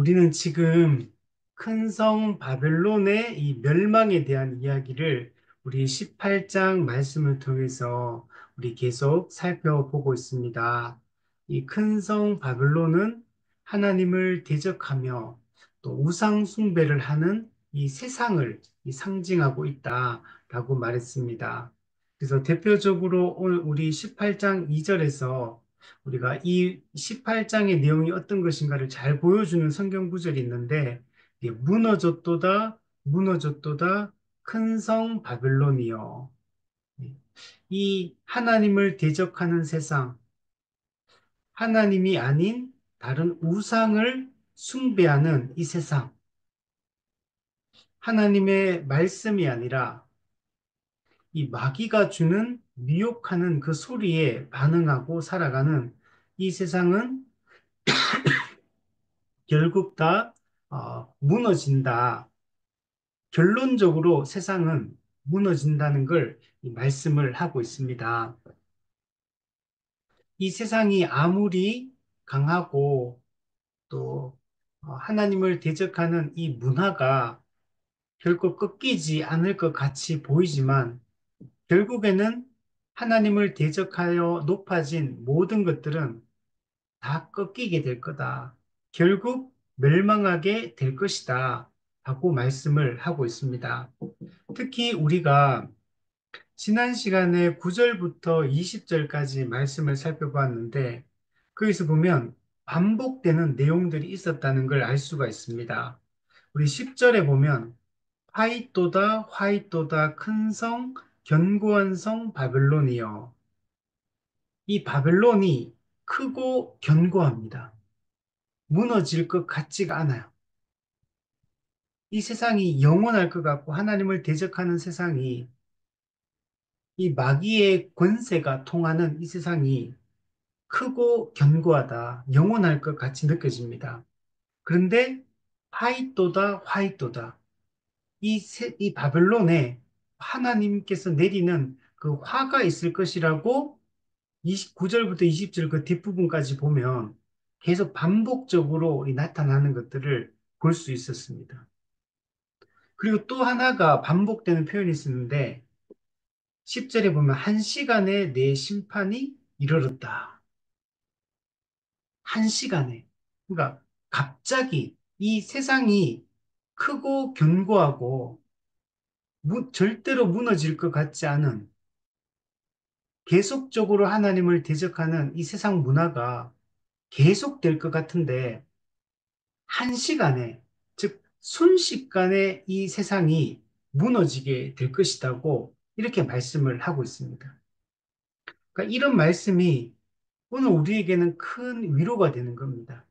우리는 지금 큰 성 바벨론의 이 멸망에 대한 이야기를 우리 18장 말씀을 통해서 우리 계속 살펴보고 있습니다. 이 큰 성 바벨론은 하나님을 대적하며 또 우상 숭배를 하는 이 세상을 상징하고 있다라고 말했습니다. 그래서 대표적으로 오늘 우리 18장 2절에서 우리가 이 18장의 내용이 어떤 것인가를 잘 보여주는 성경 구절이 있는데, 이게 무너졌도다, 무너졌도다, 큰 성 바벨론이요. 이 하나님을 대적하는 세상, 하나님이 아닌 다른 우상을 숭배하는 이 세상, 하나님의 말씀이 아니라 이 마귀가 주는 미혹하는 그 소리에 반응하고 살아가는 이 세상은 결국 다 무너진다. 결론적으로 세상은 무너진다는 걸 말씀을 하고 있습니다. 이 세상이 아무리 강하고 또 하나님을 대적하는 이 문화가 결코 꺾이지 않을 것 같이 보이지만 결국에는 하나님을 대적하여 높아진 모든 것들은 다 꺾이게 될 거다. 결국 멸망하게 될 것이다. 하고 말씀을 하고 있습니다. 특히 우리가 지난 시간에 9절부터 20절까지 말씀을 살펴보았는데 거기서 보면 반복되는 내용들이 있었다는 걸 알 수가 있습니다. 우리 10절에 보면 화이또다 화이또다 큰 성 견고한 성 바벨론이여. 이 바벨론이 크고 견고합니다. 무너질 것 같지가 않아요. 이 세상이 영원할 것 같고 하나님을 대적하는 세상이 이 마귀의 권세가 통하는 이 세상이 크고 견고하다, 영원할 것 같이 느껴집니다. 그런데 화이또다, 화이또다. 이 바벨론에 하나님께서 내리는 그 화가 있을 것이라고 29절부터 20절 그 뒷부분까지 보면 계속 반복적으로 나타나는 것들을 볼 수 있었습니다. 그리고 또 하나가 반복되는 표현이 있었는데 10절에 보면 한 시간에 내 심판이 이르렀다. 한 시간에. 그러니까 갑자기 이 세상이 크고 견고하고 절대로 무너질 것 같지 않은 계속적으로 하나님을 대적하는 이 세상 문화가 계속될 것 같은데 한 시간에, 즉 순식간에 이 세상이 무너지게 될 것이라고 이렇게 말씀을 하고 있습니다. 그러니까 이런 말씀이 오늘 우리에게는 큰 위로가 되는 겁니다.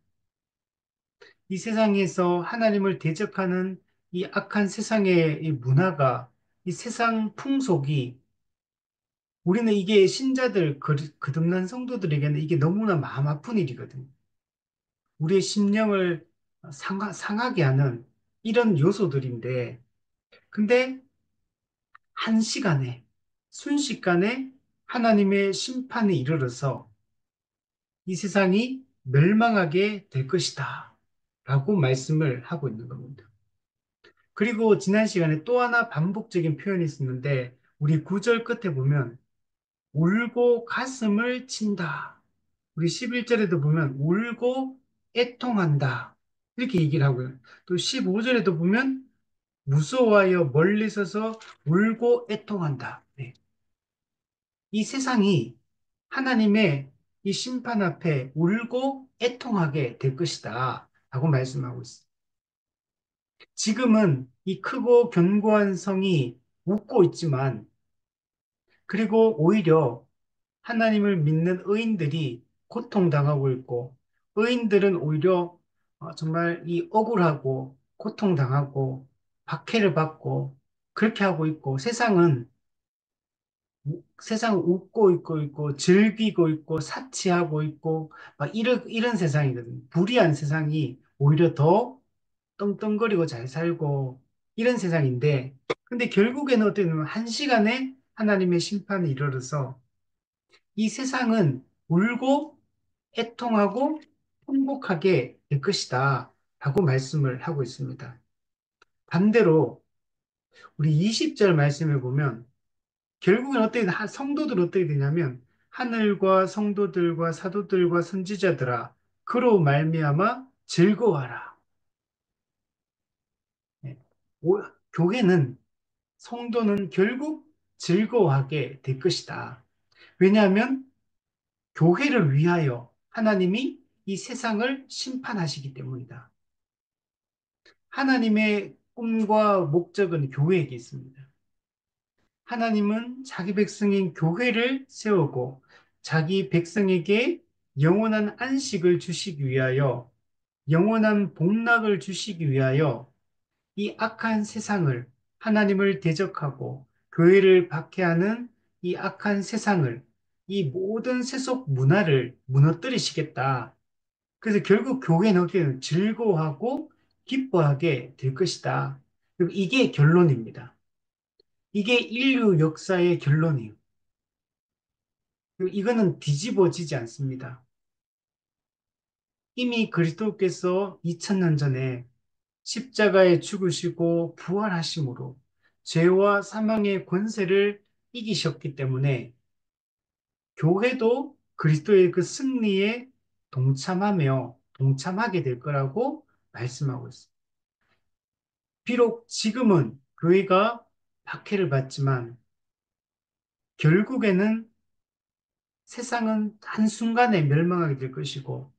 이 세상에서 하나님을 대적하는 이 악한 세상의 이 문화가, 이 세상 풍속이 우리는 이게 신자들, 거듭난 성도들에게는 이게 너무나 마음 아픈 일이거든요. 우리의 심령을 상하게 하는 이런 요소들인데, 근데 한 시간에, 순식간에 하나님의 심판에 이르러서 이 세상이 멸망하게 될 것이다. 라고 말씀을 하고 있는 겁니다. 그리고 지난 시간에 또 하나 반복적인 표현이 있었는데, 우리 9절 끝에 보면, 울고 가슴을 친다. 우리 11절에도 보면, 울고 애통한다. 이렇게 얘기를 하고요. 또 15절에도 보면, 무서워하여 멀리 서서 울고 애통한다. 네. 이 세상이 하나님의 이 심판 앞에 울고 애통하게 될 것이다. 라고 말씀하고 있습니다. 지금은 이 크고 견고한 성이 웃고 있지만, 그리고 오히려 하나님을 믿는 의인들이 고통당하고 있고, 의인들은 오히려 정말 이 억울하고 고통당하고 박해를 받고 그렇게 하고 있고, 세상은 웃고 있고 즐기고 있고 사치하고 있고 막 이런 세상이거든요. 불의한 세상이 오히려 더 떵떵거리고 잘 살고 이런 세상인데, 근데 결국에는 어떻게 보면 한 시간에 하나님의 심판이 이르러서 이 세상은 울고 애통하고 행복하게 될 것이다 라고 말씀을 하고 있습니다. 반대로 우리 20절 말씀에 보면 결국엔 성도들 어떻게 되냐면 하늘과 성도들과 사도들과 선지자들아 그로 말미암아 즐거워하라. 네. 교회는 성도는 결국 즐거워하게 될 것이다. 왜냐하면 교회를 위하여 하나님이 이 세상을 심판하시기 때문이다. 하나님의 꿈과 목적은 교회에게 있습니다. 하나님은 자기 백성인 교회를 세우고 자기 백성에게 영원한 안식을 주시기 위하여 영원한 복락을 주시기 위하여 이 악한 세상을 하나님을 대적하고 교회를 박해하는 이 악한 세상을 이 모든 세속 문화를 무너뜨리시겠다. 그래서 결국 교회는 어떻게 즐거워하고 기뻐하게 될 것이다. 그리고 이게 결론입니다. 이게 인류 역사의 결론이에요. 그리고 이거는 뒤집어지지 않습니다. 이미 그리스도께서 2000년 전에 십자가에 죽으시고 부활하심으로 죄와 사망의 권세를 이기셨기 때문에 교회도 그리스도의 그 승리에 동참하게 될 거라고 말씀하고 있습니다. 비록 지금은 교회가 박해를 받지만 결국에는 세상은 한순간에 멸망하게 될 것이고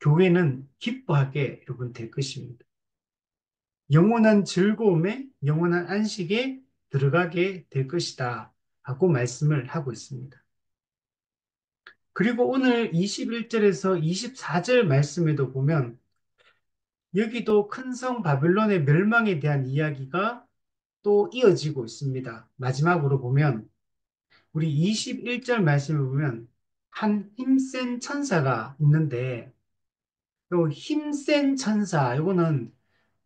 교회는 기뻐하게 여러분 될 것입니다. 영원한 즐거움에 영원한 안식에 들어가게 될 것이다 하고 말씀을 하고 있습니다. 그리고 오늘 21절에서 24절 말씀에도 보면 여기도 큰 성 바빌론의 멸망에 대한 이야기가 또 이어지고 있습니다. 마지막으로 보면 우리 21절 말씀을 보면 한 힘센 천사가 있는데 요 힘센 천사 이거는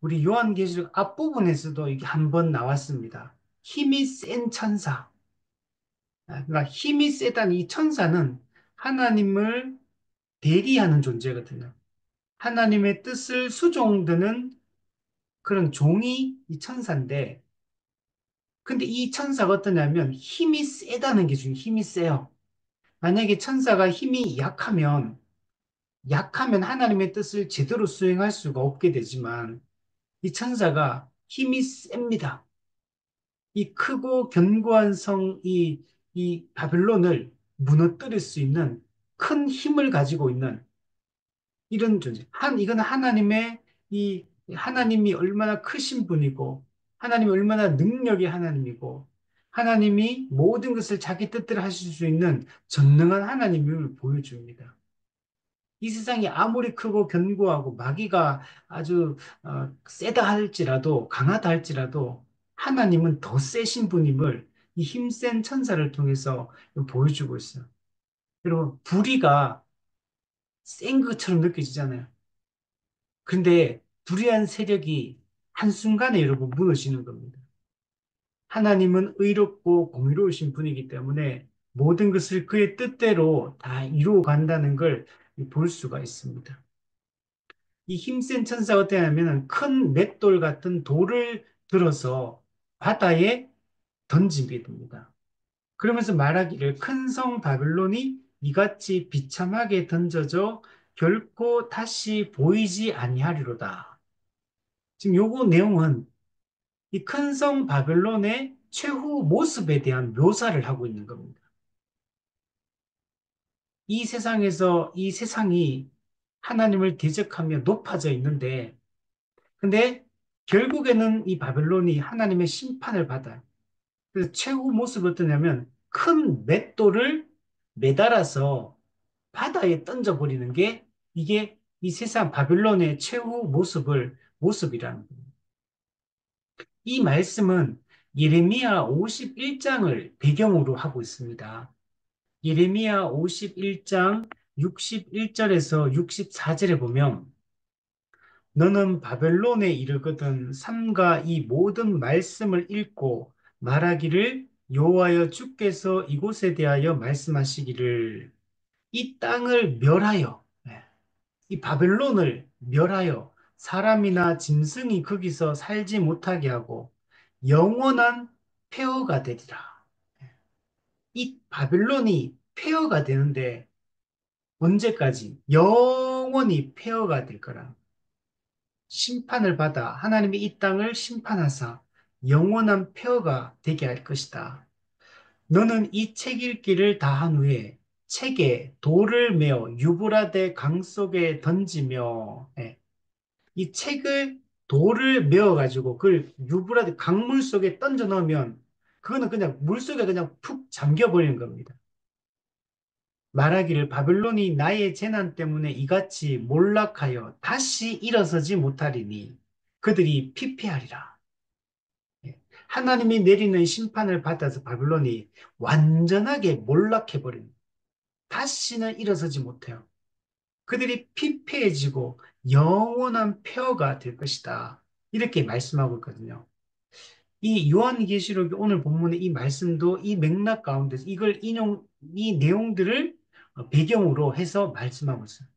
우리 요한계시록 앞부분에서도 이게 한 번 나왔습니다. 힘이 센 천사. 그러니까 힘이 세다는 이 천사는 하나님을 대리하는 존재거든요. 하나님의 뜻을 수종드는 그런 종이 이 천사인데, 근데 이 천사가 어떠냐면 힘이 세다는 게 중요해요. 힘이 세요. 만약에 천사가 힘이 약하면 하나님의 뜻을 제대로 수행할 수가 없게 되지만, 이 천사가 힘이 셉니다. 이 크고 견고한 이 바벨론을 무너뜨릴 수 있는 큰 힘을 가지고 있는 이런 존재. 이건 하나님이 얼마나 크신 분이고, 하나님이 얼마나 능력의 하나님이고, 하나님이 모든 것을 자기 뜻대로 하실 수 있는 전능한 하나님을 보여줍니다. 이 세상이 아무리 크고 견고하고 마귀가 아주 세다 할지라도 강하다 할지라도 하나님은 더 세신 분임을 이 힘센 천사를 통해서 보여주고 있어요. 여러분, 불의가 센 것처럼 느껴지잖아요. 근데 불의한 세력이 한순간에 여러분 무너지는 겁니다. 하나님은 의롭고 공의로우신 분이기 때문에 모든 것을 그의 뜻대로 다 이루어 간다는 걸 볼 수가 있습니다. 이 힘센 천사가 어떻게 하냐면 큰 맷돌 같은 돌을 들어서 바다에 던지게 됩니다. 그러면서 말하기를 큰 성 바벨론이 이같이 비참하게 던져져 결코 다시 보이지 아니하리로다. 지금 요거 내용은 이 큰 성 바벨론의 최후 모습에 대한 묘사를 하고 있는 겁니다. 이 세상이 하나님을 대적하며 높아져 있는데 근데 결국에는 이 바벨론이 하나님의 심판을 받아요. 그래서 최후 모습이 어떠냐면 큰 맷돌을 매달아서 바다에 던져버리는 게 이게 이 세상 바벨론의 최후 모습이라는 거예요. 이 말씀은 예레미야 51장을 배경으로 하고 있습니다. 예레미야 51장 61절에서 64절에 보면 너는 바벨론에 이르거든 삼가 이 모든 말씀을 읽고 말하기를 여호와여 주께서 이곳에 대하여 말씀하시기를 이 땅을 멸하여 이 바벨론을 멸하여 사람이나 짐승이 거기서 살지 못하게 하고 영원한 폐허가 되리라. 이 바빌론이 폐허가 되는데 언제까지? 영원히 폐허가 될 거라. 심판을 받아 하나님이 이 땅을 심판하사 영원한 폐허가 되게 할 것이다. 너는 이 책 읽기를 다 한 후에 책에 돌을 메어 유브라데 강 속에 던지며 이 책을 돌을 메어 가지고 그걸 유브라데 강물 속에 던져 넣으면 그거는 그냥 물 속에 그냥 푹 잠겨 버리는 겁니다. 말하기를 바벨론이 나의 재난 때문에 이같이 몰락하여 다시 일어서지 못하리니 그들이 피폐하리라. 예. 하나님이 내리는 심판을 받아서 바벨론이 완전하게 몰락해버린 다시는 일어서지 못해요. 그들이 피폐해지고 영원한 폐허가 될 것이다. 이렇게 말씀하고 있거든요. 이 요한계시록 오늘 본문의 이 말씀도 이 맥락 가운데서 이걸 이 내용들을 배경으로 해서 말씀하고 있어요.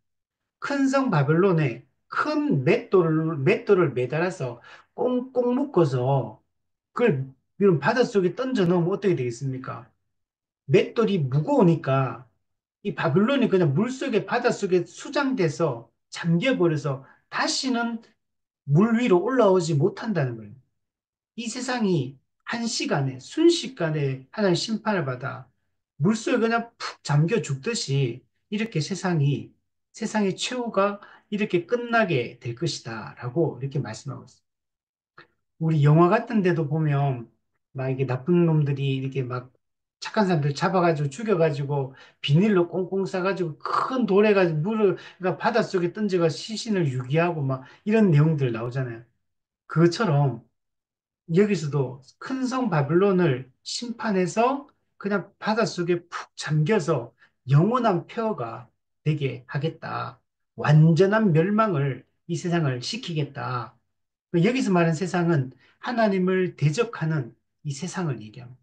큰 성 바벨론에 큰 맷돌을 매달아서 꽁꽁 묶어서 그걸 이런 바닷속에 던져 넣으면 어떻게 되겠습니까? 맷돌이 무거우니까 이 바빌론이 그냥 물속에 바닷속에 수장돼서 잠겨버려서 다시는 물 위로 올라오지 못한다는 거예요. 이 세상이 한 시간에, 순식간에 하나님 심판을 받아 물속에 그냥 푹 잠겨 죽듯이 이렇게 세상의 최후가 이렇게 끝나게 될 것이다. 라고 이렇게 말씀하고 있어요. 우리 영화 같은 데도 보면 막 이게 나쁜 놈들이 이렇게 막 착한 사람들 잡아가지고 죽여가지고 비닐로 꽁꽁 싸가지고 큰 돌에 가지고 그러니까 바닷속에 던져가 시신을 유기하고 막 이런 내용들 나오잖아요. 그것처럼 여기서도 큰 성 바빌론을 심판해서 그냥 바닷속에 푹 잠겨서 영원한 폐허가 되게 하겠다. 완전한 멸망을 이 세상을 시키겠다. 여기서 말하는 세상은 하나님을 대적하는 이 세상을 얘기합니다.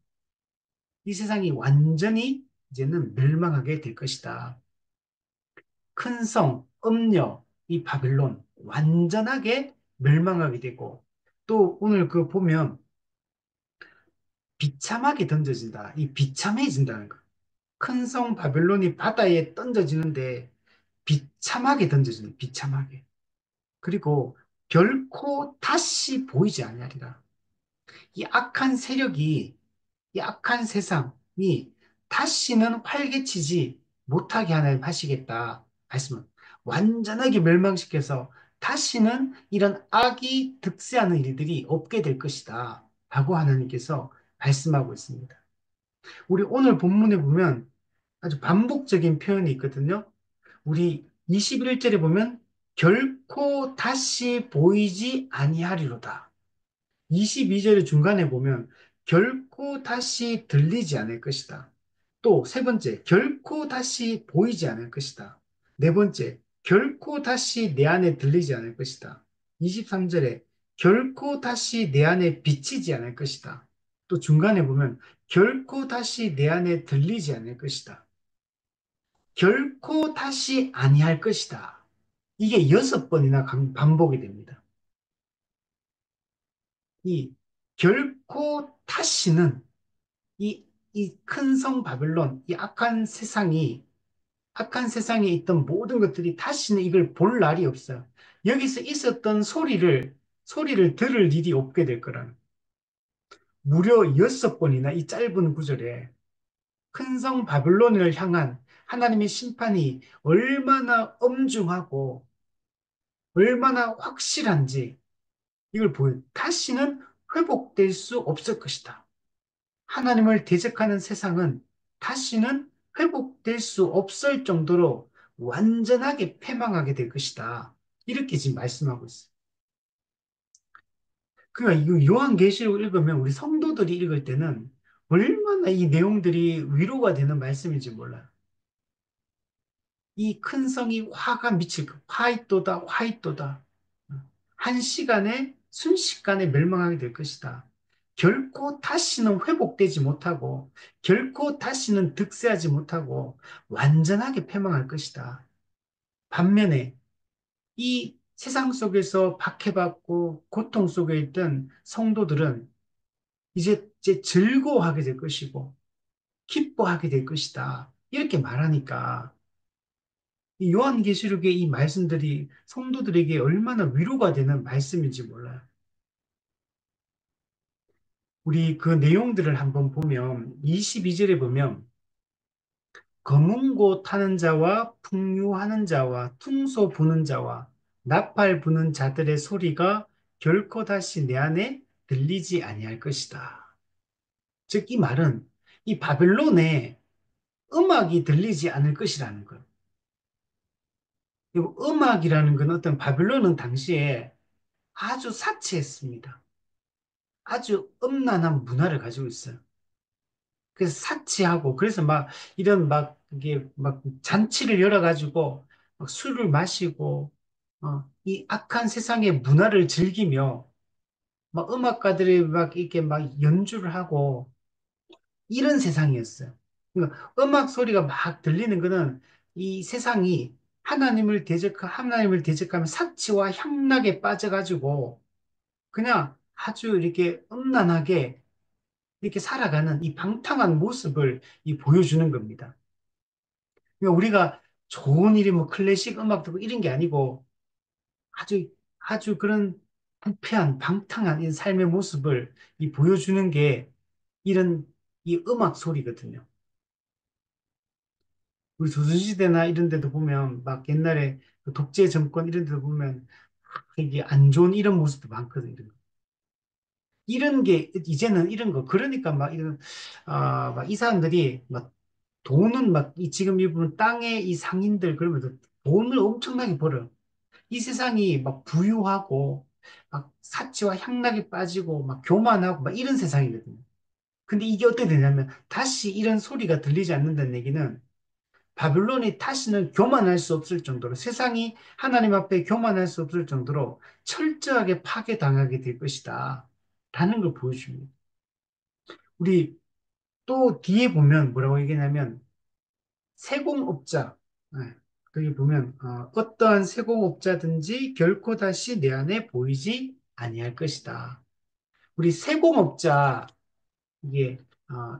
이 세상이 완전히 이제는 멸망하게 될 것이다. 큰 성, 음녀, 이 바빌론 완전하게 멸망하게 되고 또 오늘 그 보면 비참하게 던져진다. 이 비참해진다는 거. 큰 성 바벨론이 바다에 던져지는데 비참하게 던져지는 비참하게. 그리고 결코 다시 보이지 아니하리라. 이 악한 세력이 이 악한 세상이 다시는 활개치지 못하게 하나님 하시겠다. 말씀은 완전하게 멸망시켜서 다시는 이런 악이 득세하는 일들이 없게 될 것이다. 라고 하나님께서 말씀하고 있습니다. 우리 오늘 본문에 보면 아주 반복적인 표현이 있거든요. 우리 21절에 보면 결코 다시 보이지 아니하리로다. 22절의 중간에 보면 결코 다시 들리지 않을 것이다. 또 세 번째, 결코 다시 보이지 않을 것이다. 네 번째, 결코 다시 내 안에 들리지 않을 것이다. 23절에 결코 다시 내 안에 비치지 않을 것이다. 또 중간에 보면 결코 다시 내 안에 들리지 않을 것이다. 결코 다시 아니할 것이다. 이게 6번이나 반복이 됩니다. 이 결코 다시는 이 큰 성 바벨론, 이 악한 세상에 있던 모든 것들이 다시는 이걸 볼 날이 없어요. 여기서 있었던 소리를 들을 일이 없게 될 거라는. 무려 6번이나 이 짧은 구절에 큰 성 바벨론을 향한 하나님의 심판이 얼마나 엄중하고 얼마나 확실한지 이걸 보여. 다시는 회복될 수 없을 것이다. 하나님을 대적하는 세상은 다시는 회복될 수 없을 정도로 완전하게 패망하게 될 것이다. 이렇게 지금 말씀하고 있어요. 그러니까 이 요한계시록 읽으면 우리 성도들이 읽을 때는 얼마나 이 내용들이 위로가 되는 말씀인지 몰라요. 이 큰 성이 화가 미칠 것, 화이또다, 화이또다. 한 시간에, 순식간에 멸망하게 될 것이다. 결코 다시는 회복되지 못하고, 결코 다시는 득세하지 못하고, 완전하게 패망할 것이다. 반면에, 이 세상 속에서 박해받고 고통 속에 있던 성도들은 이제 즐거워하게 될 것이고, 기뻐하게 될 것이다. 이렇게 말하니까, 이 요한계시록의 이 말씀들이 성도들에게 얼마나 위로가 되는 말씀인지 몰라요. 우리 그 내용들을 한번 보면, 22절에 보면, 검은 고 타는 자와 풍류하는 자와 퉁소 부는 자와 나팔 부는 자들의 소리가 결코 다시 내 안에 들리지 아니할 것이다. 즉, 이 말은 이 바벨론에 음악이 들리지 않을 것이라는 거예요. 그리고 음악이라는 건 어떤 바벨론은 당시에 아주 사치했습니다. 아주 음란한 문화를 가지고 있어요. 그래서 사치하고, 그래서 막 이런 막 이게 막 잔치를 열어가지고 막 술을 마시고, 이 악한 세상의 문화를 즐기며 막 음악가들이 막 이렇게 막 연주를 하고 이런 세상이었어요. 그러니까 음악 소리가 막 들리는 거는 이 세상이 하나님을 대적하면 사치와 향락에 빠져가지고 그냥 아주 이렇게 음란하게 이렇게 살아가는 이 방탕한 모습을 이 보여주는 겁니다. 그러니까 우리가 좋은 일이 뭐 클래식 음악 듣고 이런 게 아니고 아주 아주 그런 부패한 방탕한 이 삶의 모습을 이 보여주는 게 이런 이 음악 소리거든요. 우리 조선시대나 이런 데도 보면 막 옛날에 그 독재 정권 이런 데도 보면 이게 안 좋은 이런 모습도 많거든요. 이런 게 이제는 이런 거 그러니까 막 이런 막 이 사람들이 막 돈은 막 이 지금 이 부분 땅의 이 상인들 그러면서 돈을 엄청나게 벌어요. 이 세상이 막 부유하고 막 사치와 향락에 빠지고 막 교만하고 막 이런 세상이거든요. 근데 이게 어떻게 되냐면 다시 이런 소리가 들리지 않는다는 얘기는 바빌론이 다시는 교만할 수 없을 정도로 세상이 하나님 앞에 교만할 수 없을 정도로 철저하게 파괴당하게 될 것이다. 라는 걸 보여줍니다. 우리 또 뒤에 보면 뭐라고 얘기하냐면 세공업자. 네, 거기 보면 어떠한 세공업자든지 결코 다시 내 안에 보이지 아니할 것이다. 우리 세공업자 이게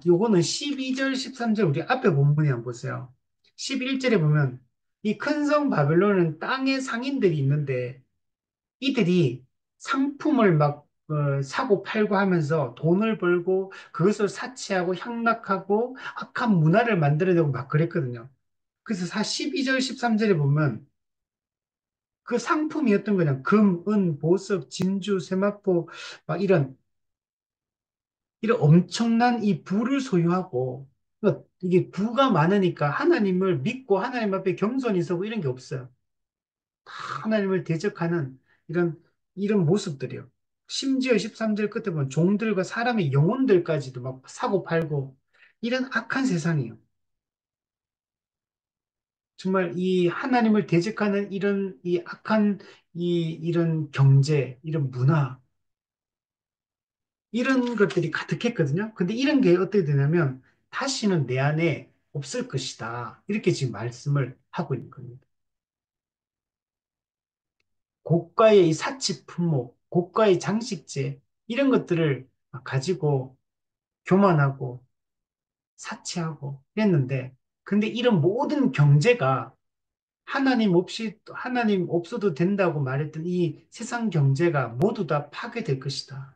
요거는 12절 13절 우리 앞에 본문에 한번 보세요. 11절에 보면 이 큰 성 바벨론은 땅의 상인들이 있는데 이들이 상품을 막 사고 팔고 하면서 돈을 벌고 그것을 사치하고 향락하고 악한 문화를 만들어내고 막 그랬거든요. 그래서 12절, 13절에 보면 그 상품이 어떤 거냐. 금, 은, 보석, 진주, 세마포, 막 이런 엄청난 이 부를 소유하고, 그러니까 이게 부가 많으니까 하나님을 믿고 하나님 앞에 겸손히 서고 이런 게 없어요. 다 하나님을 대적하는 이런 모습들이요. 심지어 13절 끝에 보면 종들과 사람의 영혼들까지도 막 사고 팔고, 이런 악한 세상이에요. 정말 이 하나님을 대적하는 이런 이 악한 이런 경제, 이런 문화, 이런 것들이 가득했거든요. 근데 이런 게 어떻게 되냐면 다시는 내 안에 없을 것이다. 이렇게 지금 말씀을 하고 있는 겁니다. 고가의 이 사치 품목, 고가의 장식재, 이런 것들을 가지고 교만하고 사치하고 했는데, 근데 이런 모든 경제가 하나님 없어도 된다고 말했던 이 세상 경제가 모두 다 파괴될 것이다.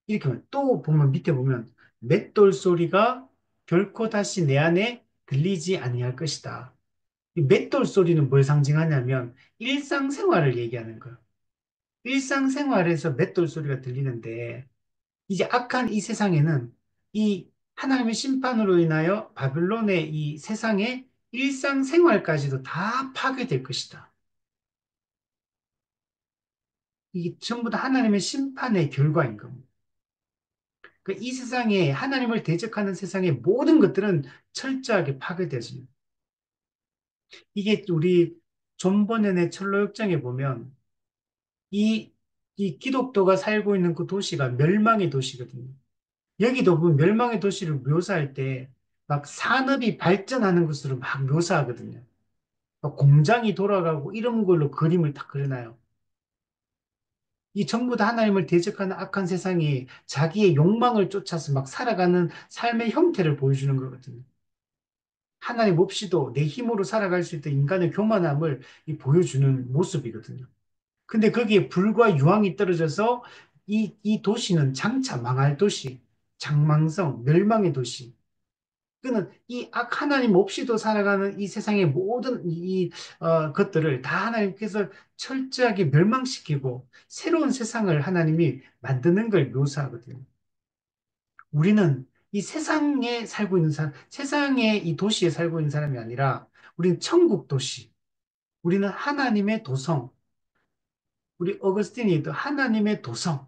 이렇게 또 보면 밑에 보면 맷돌 소리가 결코 다시 내 안에 들리지 아니할 것이다. 이 맷돌 소리는 뭘 상징하냐면 일상생활을 얘기하는 거예요. 일상생활에서 맷돌 소리가 들리는데 이제 악한 이 세상에는 이 하나님의 심판으로 인하여 바빌론의 이 세상의 일상생활까지도 다 파괴될 것이다. 이게 전부 다 하나님의 심판의 결과인 겁니다. 그러니까 이 세상에 하나님을 대적하는 세상의 모든 것들은 철저하게 파괴되습니다. 이게 우리 존 버년의 철로역정에 보면 이, 이 기독교가 살고 있는 그 도시가 멸망의 도시거든요. 여기도 보면 멸망의 도시를 묘사할 때 막 산업이 발전하는 것으로 막 묘사하거든요. 공장이 돌아가고 이런 걸로 그림을 딱 그려놔요. 이 전부 다 하나님을 대적하는 악한 세상이 자기의 욕망을 쫓아서 막 살아가는 삶의 형태를 보여주는 거거든요. 하나님 없이도 내 힘으로 살아갈 수 있던 인간의 교만함을 보여주는 모습이거든요. 근데 거기에 불과 유황이 떨어져서 이 도시는 장차 망할 도시, 장망성, 멸망의 도시. 그는 이 악 하나님 없이도 살아가는 이 세상의 모든 것들을 다 하나님께서 철저하게 멸망시키고 새로운 세상을 하나님이 만드는 걸 묘사하거든요. 우리는 이 세상에 살고 있는 사람, 세상의 이 도시에 살고 있는 사람이 아니라 우리는 천국 도시, 우리는 하나님의 도성, 우리 어거스틴이 또 하나님의 도성,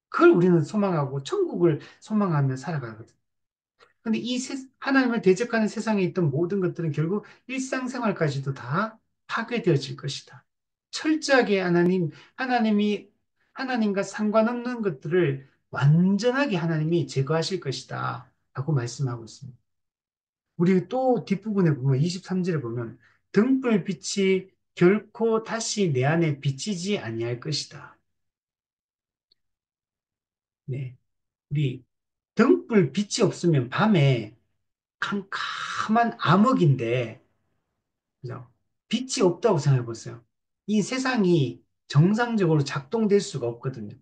그걸 우리는 소망하고 천국을 소망하며 살아가거든. 근데 하나님을 대적하는 세상에 있던 모든 것들은 결국 일상생활까지도 다 파괴되어질 것이다. 철저하게 하나님이, 하나님과 상관없는 것들을 완전하게 하나님이 제거하실 것이다. 라고 말씀하고 있습니다. 우리 또 뒷부분에 보면 23절에 보면 등불빛이 결코 다시 내 안에 비치지 아니할 것이다. 네. 우리 등불 빛이 없으면 밤에 캄캄한 암흑인데, 그죠? 빛이 없다고 생각해 보세요. 이 세상이 정상적으로 작동될 수가 없거든요.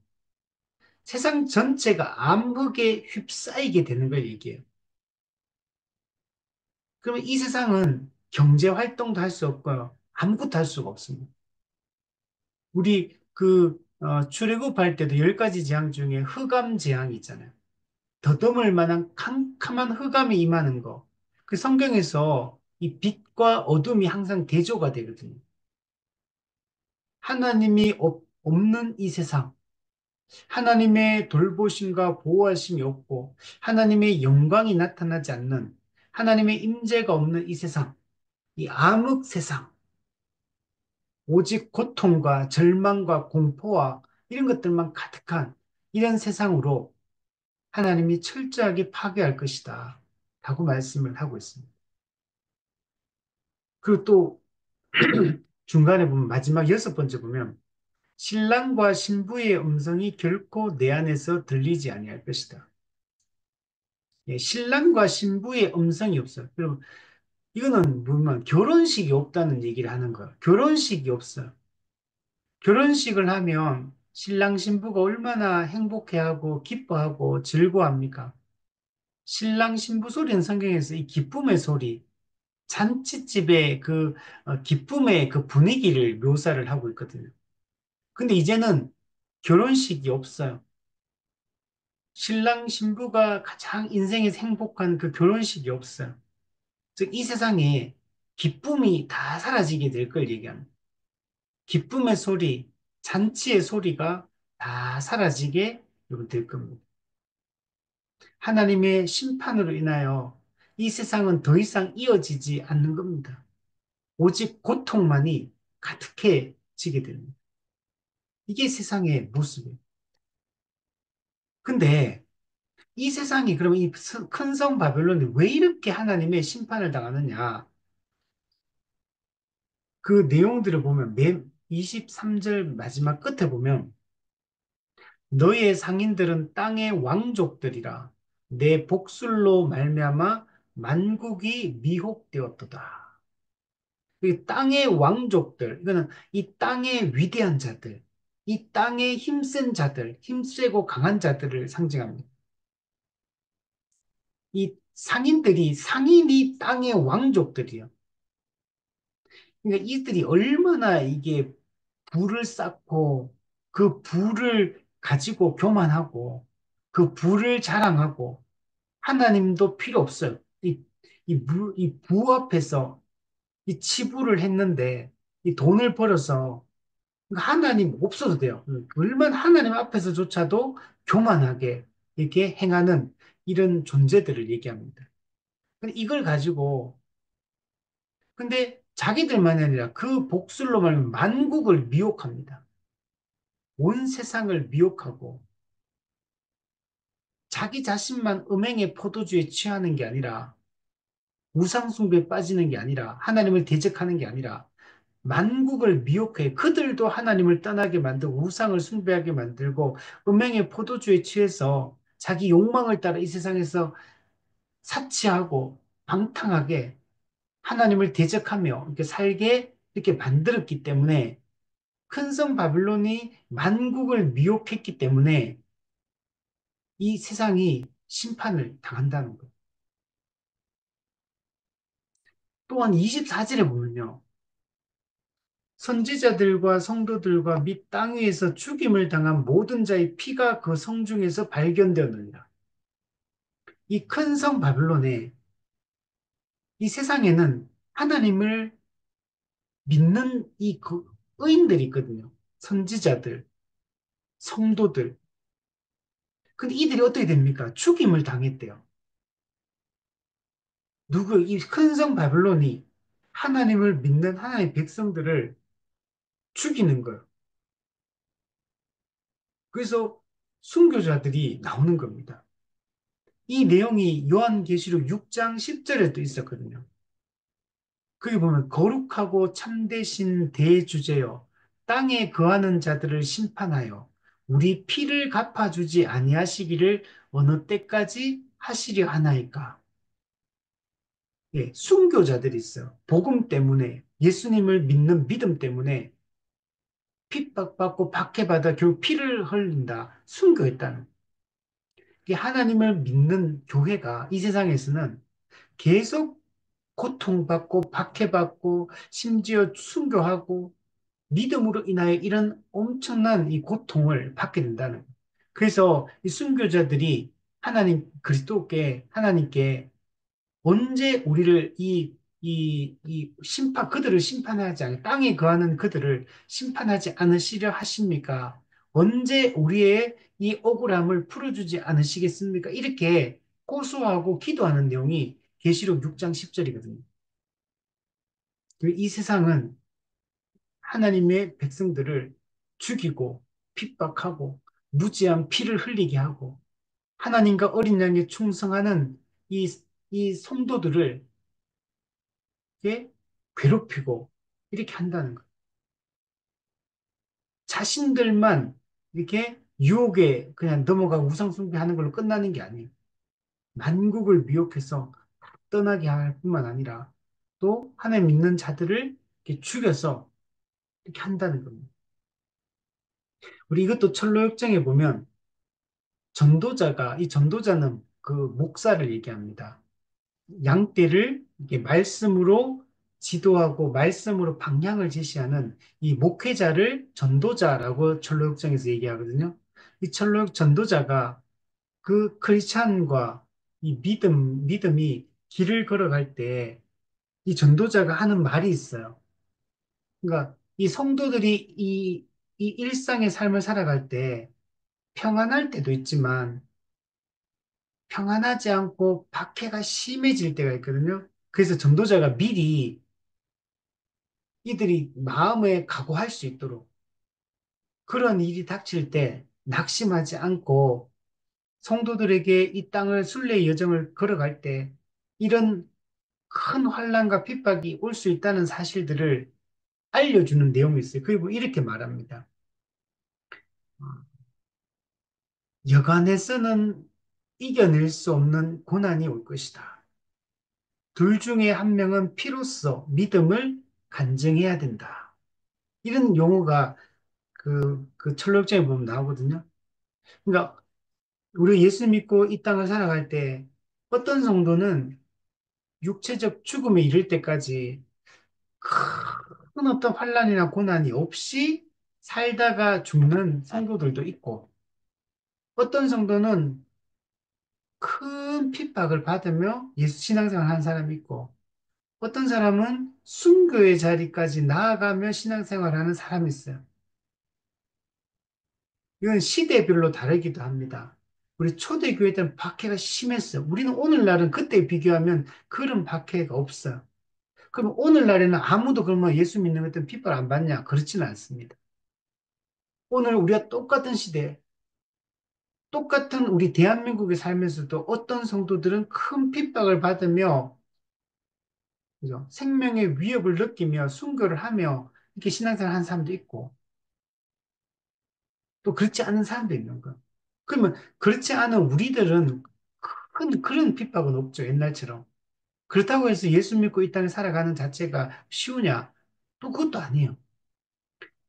세상 전체가 암흑에 휩싸이게 되는 걸 얘기해요. 그러면 이 세상은 경제 활동도 할 수 없고요. 아무것도 할 수가 없습니다. 우리 출애굽할 때도 10가지 재앙 중에 흑암 재앙이 있잖아요. 더듬을 만한 캄캄한 흑암이 임하는 거. 그 성경에서 이 빛과 어둠이 항상 대조가 되거든요. 하나님이 없는 이 세상, 하나님의 돌보심과 보호하심이 없고, 하나님의 영광이 나타나지 않는, 하나님의 임재가 없는 이 세상, 이 암흑 세상, 오직 고통과 절망과 공포와 이런 것들만 가득한 이런 세상으로 하나님이 철저하게 파괴할 것이다. 라고 말씀을 하고 있습니다. 그리고 또 중간에 보면 마지막 6번째 보면 신랑과 신부의 음성이 결코 내 안에서 들리지 아니할 것이다. 예, 신랑과 신부의 음성이 없어요. 여러분, 이거는 보면 결혼식이 없다는 얘기를 하는 거예요. 결혼식이 없어요. 결혼식을 하면 신랑 신부가 얼마나 행복해하고 기뻐하고 즐거워합니까? 신랑 신부 소리는 성경에서 이 기쁨의 소리, 잔치집의 기쁨의 그 분위기를 묘사를 하고 있거든요. 근데 이제는 결혼식이 없어요. 신랑 신부가 가장 인생에서 행복한 그 결혼식이 없어요. 즉, 이 세상에 기쁨이 다 사라지게 될 걸 얘기합니다. 기쁨의 소리, 잔치의 소리가 다 사라지게 될 겁니다. 하나님의 심판으로 인하여 이 세상은 더 이상 이어지지 않는 겁니다. 오직 고통만이 가득해지게 됩니다. 이게 세상의 모습이에요. 근데 이 세상이 그러면 이 큰 성 바벨론이 왜 이렇게 하나님의 심판을 당하느냐? 그 내용들을 보면 맨 23절 마지막 끝에 보면 너희의 상인들은 땅의 왕족들이라 내 복술로 말미암아 만국이 미혹되었도다. 이 땅의 왕족들, 이거는 이 땅의 위대한 자들, 이 땅의 힘센 자들, 힘세고 강한 자들을 상징합니다. 이 상인이 땅의 왕족들이요. 그러니까 이들이 얼마나 이게 부를 쌓고 그 부를 가지고 교만하고 그 부를 자랑하고 하나님도 필요 없어요. 이 부 앞에서 이 치부를 했는데 이 돈을 벌어서 하나님 없어도 돼요. 얼마나 하나님 앞에서조차도 교만하게 이렇게 행하는 이런 존재들을 얘기합니다. 근데 이걸 가지고 근데 자기들만이 아니라 그 복술로 말하면 만국을 미혹합니다. 온 세상을 미혹하고 자기 자신만 음행의 포도주에 취하는 게 아니라 우상숭배에 빠지는 게 아니라 하나님을 대적하는 게 아니라 만국을 미혹해 그들도 하나님을 떠나게 만들고 우상을 숭배하게 만들고 음행의 포도주에 취해서 자기 욕망을 따라 이 세상에서 사치하고 방탕하게 하나님을 대적하며 이렇게 살게 이렇게 만들었기 때문에 큰 성 바빌론이 만국을 미혹했기 때문에 이 세상이 심판을 당한다는 거예요. 또한 24절에 보면요. 선지자들과 성도들과 및 땅 위에서 죽임을 당한 모든 자의 피가 그 성 중에서 발견되었느니라. 이 큰 성 바빌론에 이 세상에는 하나님을 믿는 그 의인들이 있거든요. 선지자들, 성도들. 근데 이들이 어떻게 됩니까? 죽임을 당했대요. 이 큰 성 바빌론이 하나님을 믿는 하나님의 백성들을 죽이는 거예요. 그래서 순교자들이 나오는 겁니다. 이 내용이 요한계시록 6장 10절에도 있었거든요. 거기 보면 거룩하고 참되신 대주제여 땅에 거하는 자들을 심판하여 우리 피를 갚아주지 아니하시기를 어느 때까지 하시려 하나이까. 예, 순교자들이 있어요. 복음 때문에 예수님을 믿는 믿음 때문에 핍박받고 박해받아 결국 피를 흘린다. 순교했다는. 이게 하나님을 믿는 교회가 이 세상에서는 계속 고통받고 박해받고 심지어 순교하고 믿음으로 인하여 이런 엄청난 이 고통을 받게 된다는 거예요. 그래서 이 순교자들이 하나님께 언제 우리를 그들을 심판하지 않, 땅에 거하는 그들을 심판하지 않으시려 하십니까? 언제 우리의 이 억울함을 풀어주지 않으시겠습니까? 이렇게 고소하고 기도하는 내용이 계시록 6장 10절이거든요. 이 세상은 하나님의 백성들을 죽이고 핍박하고 무지한 피를 흘리게 하고 하나님과 어린 양에 충성하는 이, 이 성도들을 이렇게 괴롭히고 이렇게 한다는 거예요. 자신들만 이렇게 유혹에 그냥 넘어가고 우상숭배하는 걸로 끝나는 게 아니에요. 만국을 미혹해서 떠나게 할 뿐만 아니라 또 하나님 믿는 자들을 이렇게 죽여서 이렇게 한다는 겁니다. 우리 이것도 철로역정에 보면 이 전도자는 그 목사를 얘기합니다. 양떼를 이렇게 말씀으로 지도하고 말씀으로 방향을 제시하는 이 목회자를 전도자라고 철로역정에서 얘기하거든요. 이 철로역 전도자가 그 크리스찬과 이 믿음이 길을 걸어갈 때 이 전도자가 하는 말이 있어요. 그러니까 이 성도들이 이 일상의 삶을 살아갈 때 평안할 때도 있지만 평안하지 않고 박해가 심해질 때가 있거든요. 그래서 전도자가 미리 이들이 마음에 각오할 수 있도록 그런 일이 닥칠 때 낙심하지 않고 성도들에게 이 땅을 순례의 여정을 걸어갈 때 이런 큰 환난과 핍박이 올 수 있다는 사실들을 알려주는 내용이 있어요. 그리고 이렇게 말합니다. 여간에서는 이겨낼 수 없는 고난이 올 것이다. 둘 중에 한 명은 피로써 믿음을 간증해야 된다. 이런 용어가 그 철록장에 보면 나오거든요. 그러니까 우리 예수 믿고 이 땅을 살아갈 때 어떤 정도는 육체적 죽음에 이를 때까지 큰 어떤 환란이나 고난이 없이 살다가 죽는 성도들도 있고 어떤 정도는 큰 핍박을 받으며 예수 신앙생활 하는 사람이 있고 어떤 사람은 순교의 자리까지 나아가며 신앙생활하는 사람이 있어요. 이건 시대별로 다르기도 합니다. 우리 초대교회 때는 박해가 심했어요. 우리는 오늘날은 그때 비교하면 그런 박해가 없어요. 그럼 오늘날에는 아무도 그러면 예수 믿는 것 때문에 핍박 안 받냐? 그렇지는 않습니다. 오늘 우리가 똑같은 시대, 똑같은 우리 대한민국에 살면서도 어떤 성도들은 큰 핍박을 받으며 그죠? 생명의 위협을 느끼며 순교를 하며 이렇게 신앙생활 하는 사람도 있고 또 그렇지 않은 사람도 있는 거예요. 그러면 그렇지 않은 우리들은 큰 그런 핍박은 없죠. 옛날처럼. 그렇다고 해서 예수 믿고 이 땅을 살아가는 자체가 쉬우냐? 또 그것도 아니에요.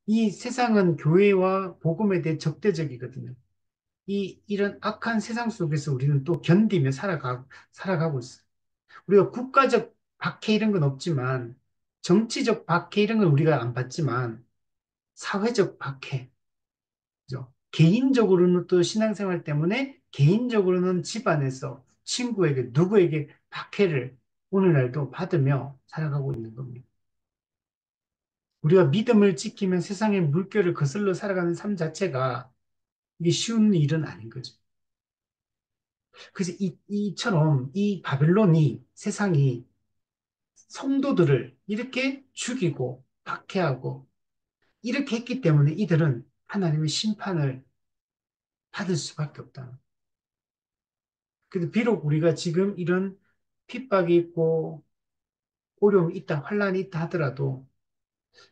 이 세상은 교회와 복음에 대해 적대적이거든요. 이런 악한 세상 속에서 우리는 또 견디며 살아가고 있어요. 우리가 국가적 박해 이런 건 없지만, 정치적 박해 이런 건 우리가 안 받지만, 사회적 박해, 그죠? 개인적으로는 또 신앙생활 때문에, 개인적으로는 집안에서 친구에게, 누구에게 박해를 오늘날도 받으며 살아가고 있는 겁니다. 우리가 믿음을 지키면 세상의 물결을 거슬러 살아가는 삶 자체가 이게 쉬운 일은 아닌 거죠. 그래서 이처럼 이 바벨론이 세상이 성도들을 이렇게 죽이고 박해하고 이렇게 했기 때문에 이들은 하나님의 심판을 받을 수밖에 없다. 그래도 비록 우리가 지금 이런 핍박이 있고 어려움이 있다, 환란이 있다 하더라도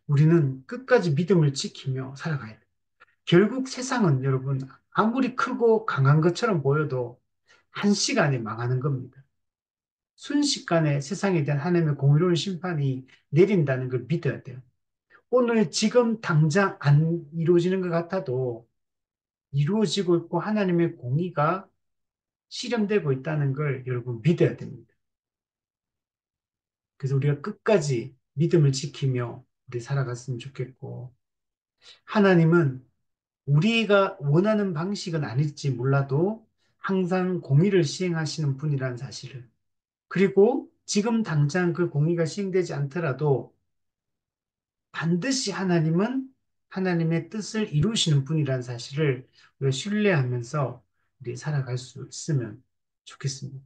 우리는 끝까지 믿음을 지키며 살아가야 돼. 결국 세상은 여러분 아무리 크고 강한 것처럼 보여도 한 시간에 망하는 겁니다. 순식간에 세상에 대한 하나님의 공의로운 심판이 내린다는 걸 믿어야 돼요. 오늘 지금 당장 안 이루어지는 것 같아도 이루어지고 있고 하나님의 공의가 실현되고 있다는 걸 여러분 믿어야 됩니다. 그래서 우리가 끝까지 믿음을 지키며 우리 살아갔으면 좋겠고 하나님은 우리가 원하는 방식은 아닐지 몰라도 항상 공의를 시행하시는 분이라는 사실을 그리고 지금 당장 그 공의가 시행되지 않더라도 반드시 하나님은 하나님의 뜻을 이루시는 분이라는 사실을 우리가 신뢰하면서 우리 살아갈 수 있으면 좋겠습니다.